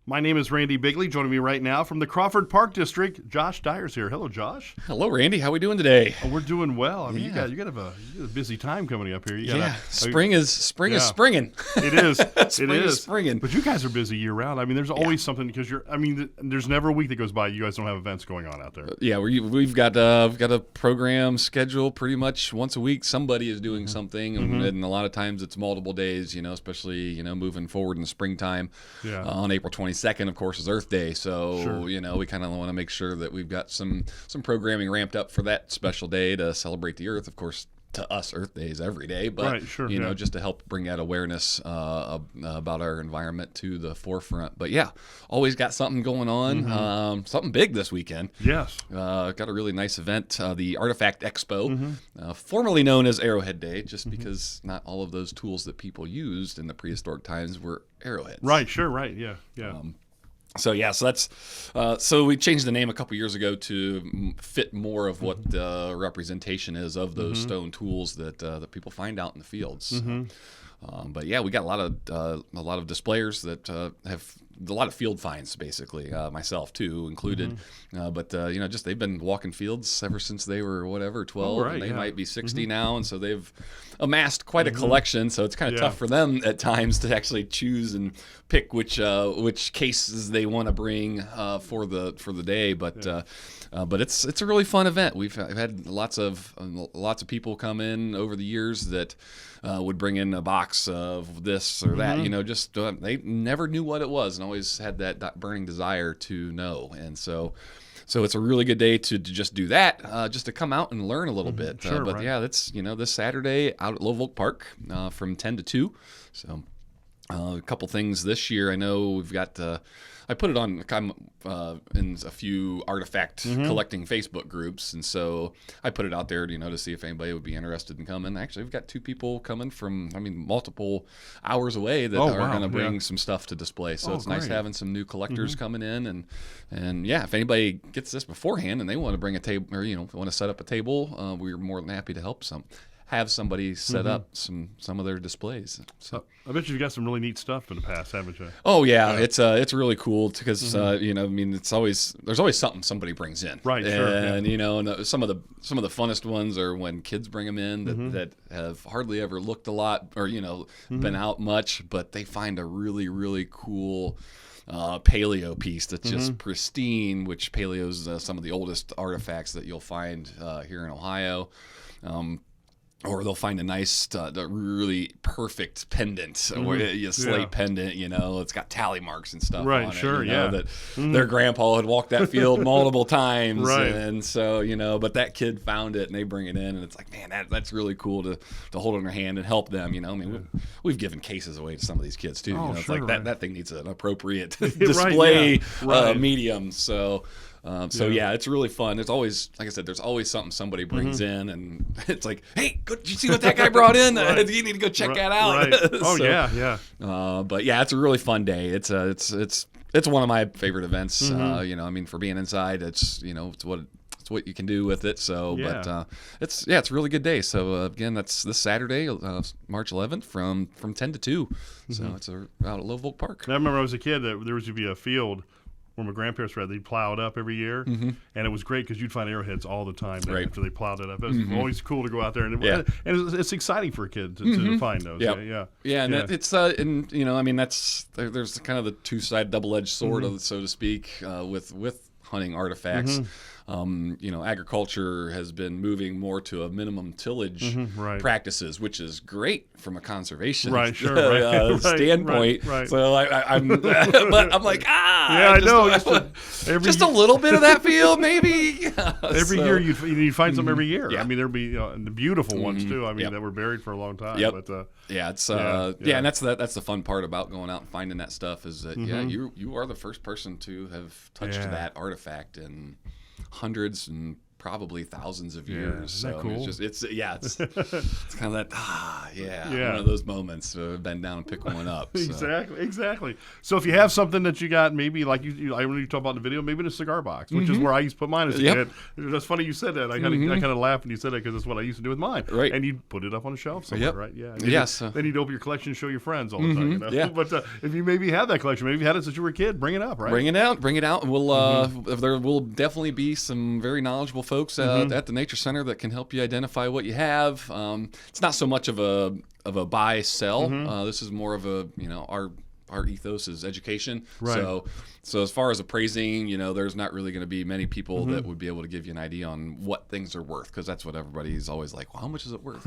My name is Randy Bigley. Joining me right now from the Crawford Park District, Josh Dyer's here. Hello, Josh. Hello, Randy. How are we doing today? Oh, we're doing well. I mean, Yeah. you got a busy time coming up here. Spring is springing. It is. Spring it is springing. But you guys are busy year round. I mean, there's always something because there's never a week that goes by you guys don't have events going on out there. Yeah, we've got a program schedule pretty much once a week. Somebody is doing something, and a lot of times it's multiple days. Especially moving forward in the springtime. Yeah. On April 22nd, of course, is Earth Day. So Sure. we kind of want to make sure that we've got some programming ramped up for that special day to celebrate the Earth. Of course, to us, Earth Day is every day, but Right, sure, yeah. just to help bring that awareness about our environment to the forefront. But yeah, always got something going on, something big this weekend. Yes. Got a really nice event, the Artifact Expo, formerly known as Arrowhead Day, just because not all of those tools that people used in the prehistoric times were arrowheads. Right. Sure. Right. Yeah. Yeah. So that's so we changed the name a couple years ago to fit more of what the representation is of those stone tools that people find out in the fields. But yeah, we got a lot of displayers that have a lot of field finds, basically, myself too included. But just they've been walking fields ever since they were 12, right, and they yeah. might be 60 now, and so they've amassed quite a collection. So it's kind of tough for them at times to actually choose and pick which cases they want to bring for the day. But it's a really fun event. I've had lots of people come in over the years that would bring in a box of this or that. They never knew what it was and always had that burning desire to know. And so it's a really good day to just do that, just to come out and learn a little bit. Sure, but right. yeah, that's this Saturday out at Love Oak Park from 10 to 2. So a couple things this year. I know we've got. I put it on in a few artifact collecting Facebook groups, and so I put it out there, to see if anybody would be interested in coming. Actually, we've got 2 people coming from, multiple hours away that are going to bring some stuff to display. So it's nice great. having some new collectors coming in, and yeah, if anybody gets this beforehand and they want to bring a table or want to set up a table, we're more than happy to help have somebody set up some of their displays. So I bet you've got some really neat stuff in the past, haven't you? oh yeah, it's really cool because there's always something somebody brings in, Right, sure, and and some of the funnest ones are when kids bring them in that have hardly ever looked a lot or been out much, but they find a really, really cool paleo piece that's just pristine, which paleo's some of the oldest artifacts that you'll find here in Ohio. Or they'll find a nice, really perfect pendant, or a slate pendant. It's got tally marks and stuff Right, on sure, it. yeah. That their grandpa had walked that field multiple times, Right. and so but that kid found it and they bring it in, and it's like, man, that's really cool to hold in their hand and help them. We've given cases away to some of these kids too. Oh, It's sure, like right. that thing needs an appropriate display medium. So it's really fun. There's always, like I said, there's always something somebody brings in, and it's like, hey, did you see what that guy brought in? Right. You need to go check that out. Right. Oh, yeah. But yeah, it's a really fun day. It's one of my favorite events. For being inside, it's what you can do with it. So, Yeah. but it's a really good day. So again, that's this Saturday, March 11th, from 10 to 2. So it's out at Love Oak Park. I remember I was a kid that there used to be a field where my grandparents were at. They'd plow it up every year, and it was great because you'd find arrowheads all the time there Right. after they plowed it up. It was always cool to go out there, and it's exciting for a kid to find those. Yep. Yeah. And it's that's there's kind of the two-sided double-edged sword, so to speak, with hunting artifacts. Agriculture has been moving more to a minimum tillage right. practices, which is great from a conservation Right. standpoint. So I'm, but I'm like, I know. Just a little bit of that field, maybe. Every year you'd find some every year. Yeah. I mean, there'd be the beautiful ones too. I mean, that were buried for a long time. Yep. But, and that's the fun part about going out and finding that stuff is that you are the first person to have touched that artifact in hundreds and probably thousands of years. Isn't that So cool? it's kind of that one of those moments. Bend down and pick one up. So. Exactly. So if you have something that you got, maybe like when you talk about the video, maybe in a cigar box, which is where I used to put mine as a kid. That's funny you said that. I kind of laughed when you said that because that's what I used to do with mine. Right. And you'd put it up on a shelf somewhere, right? Yeah. Then you'd open your collection and show your friends all the time. You know? Yeah. But if you maybe have that collection, maybe you had it since you were a kid, bring it up, right? Bring it out. And there will definitely be some very knowledgeable folks at the Nature Center that can help you identify what you have. It's not so much of a buy sell. This is more of a our ethos is education. Right. So as far as appraising, there's not really going to be many people that would be able to give you an idea on what things are worth, because that's what everybody's always like. Well, how much is it worth?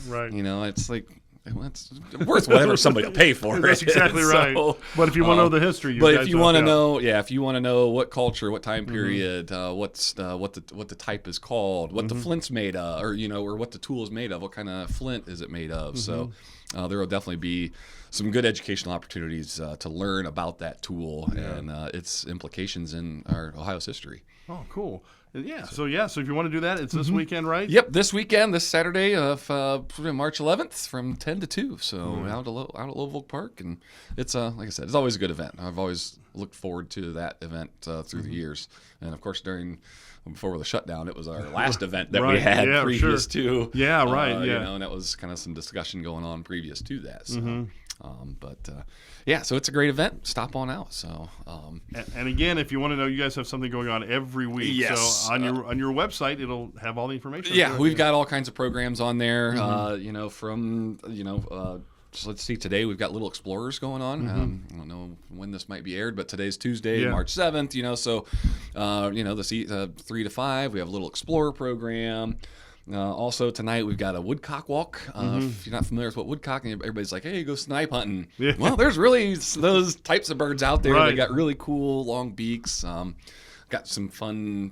Right. It's like. Well, it's worth whatever somebody will pay for it. That's exactly right. But if you want to know the history, if you want to know what culture, what time period, what the type is called, what the flint's made of, or what the tool is made of, what kind of flint is it made of. So there will definitely be some good educational opportunities to learn about that tool and its implications in our Ohio's history. Oh, cool. So if you want to do that, it's this weekend, right? Yep, this weekend, this Saturday of March 11th from 10 to 2. So out at Louisville Park, and it's like I said, it's always a good event. I've always looked forward to that event through the years, and of course before the shutdown, it was our last event that we had previous to. Yeah, right. And that was kind of some discussion going on previous to that. So. So it's a great event. Stop on out. So, and again, if you want to know, you guys have something going on every week. Yes. So on your website, it'll have all the information. Yeah, we've got all kinds of programs on there. So let's see. Today we've got Little Explorers going on. I don't know when this might be aired, but today's Tuesday, March 7th. The 3 to 5. We have a Little Explorer program. Also tonight we've got a woodcock walk. If you're not familiar with what woodcocking, everybody's like, "Hey, go snipe hunting." Yeah. Well, there's really those types of birds out there. Right. They got really cool long beaks. Got some fun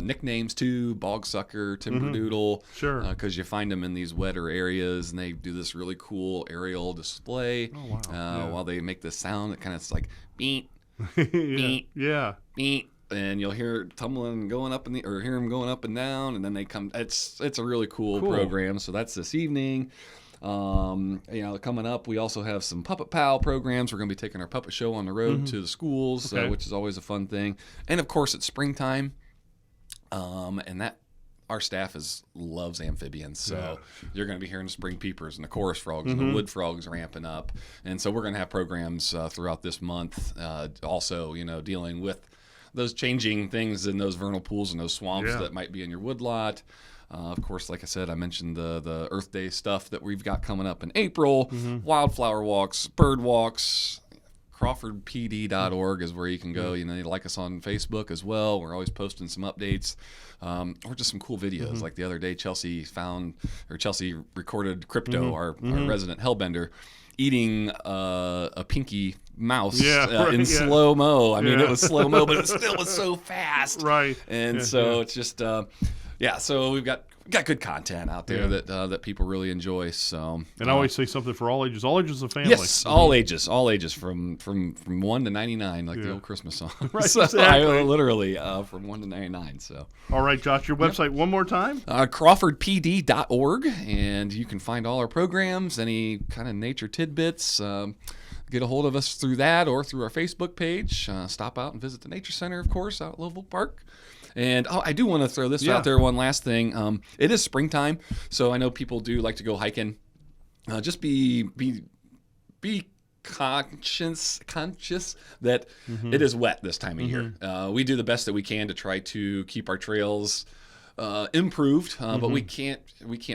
nicknames too: bogsucker, timberdoodle. Sure. Because you find them in these wetter areas, and they do this really cool aerial display. Oh wow! While they make this sound, it kind of like beep, beep, beep. And you'll hear it tumbling and going up or hear them going up and down, and then they come. It's a really cool program. So that's this evening. Coming up, we also have some Puppet Pal programs. We're going to be taking our puppet show on the road to the schools, which is always a fun thing. And of course, it's springtime, and that our staff loves amphibians. So you're going to be hearing the spring peepers and the chorus frogs and the wood frogs ramping up. And so we're going to have programs throughout this month. Also, dealing with those changing things in those vernal pools and those swamps that might be in your woodlot. Of course, like I said, I mentioned the Earth Day stuff that we've got coming up in April. Wildflower walks, bird walks. CrawfordPD.org is where you can go. You like us on Facebook as well. We're always posting some updates or just some cool videos. Like the other day, Chelsea recorded Crypto, our resident hellbender, eating a pinky mouse in slow-mo. I mean, it was slow-mo, but it still was so fast. Right. And it's just, so we've got good content out there that people really enjoy. So, and I always say something for all ages of family. Yes, all ages from 1 to 99, like the old Christmas song. Right, so exactly. Literally from 1 to 99. So, all right, Josh, your website one more time. CrawfordPD.org, and you can find all our programs, any kind of nature tidbits. Get a hold of us through that or through our Facebook page. Stop out and visit the Nature Center, of course, out at Louisville Park. And I do want to throw this out there. One last thing. It is springtime, so I know people do like to go hiking. Just be conscious that it is wet this time of year. We do the best that we can to try to keep our trails improved, but we can't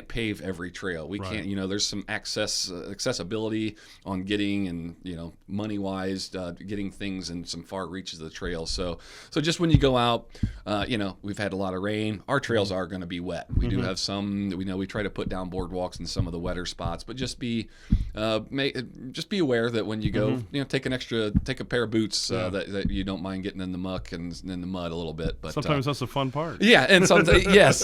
pave every trail. We can't, there's some accessibility on getting and, money wise, getting things in some far reaches of the trail. So just when you go out, we've had a lot of rain. Our trails are going to be wet. We do have some, we try to put down boardwalks in some of the wetter spots, but just be aware that when you go, take a pair of boots that you don't mind getting in the muck and in the mud a little bit. But sometimes that's the fun part. Yeah. And sometimes, Yes.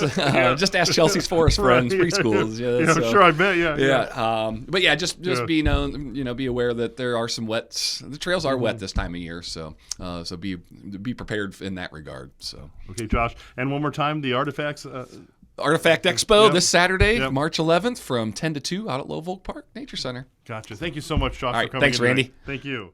Just ask Chelsea's Forest Friends preschools. Yeah, I'm sure. I bet. Yeah. But yeah, just be known. Be aware that there are some wets. The trails are wet this time of year, so be prepared in that regard. So. Okay, Josh. And one more time, the Artifacts. Artifact Expo this Saturday, March 11th from 10 to 2 out at Crawford Park Nature Center. Gotcha. Thank you so much, Josh, for coming in. Thanks, Randy. Thank you.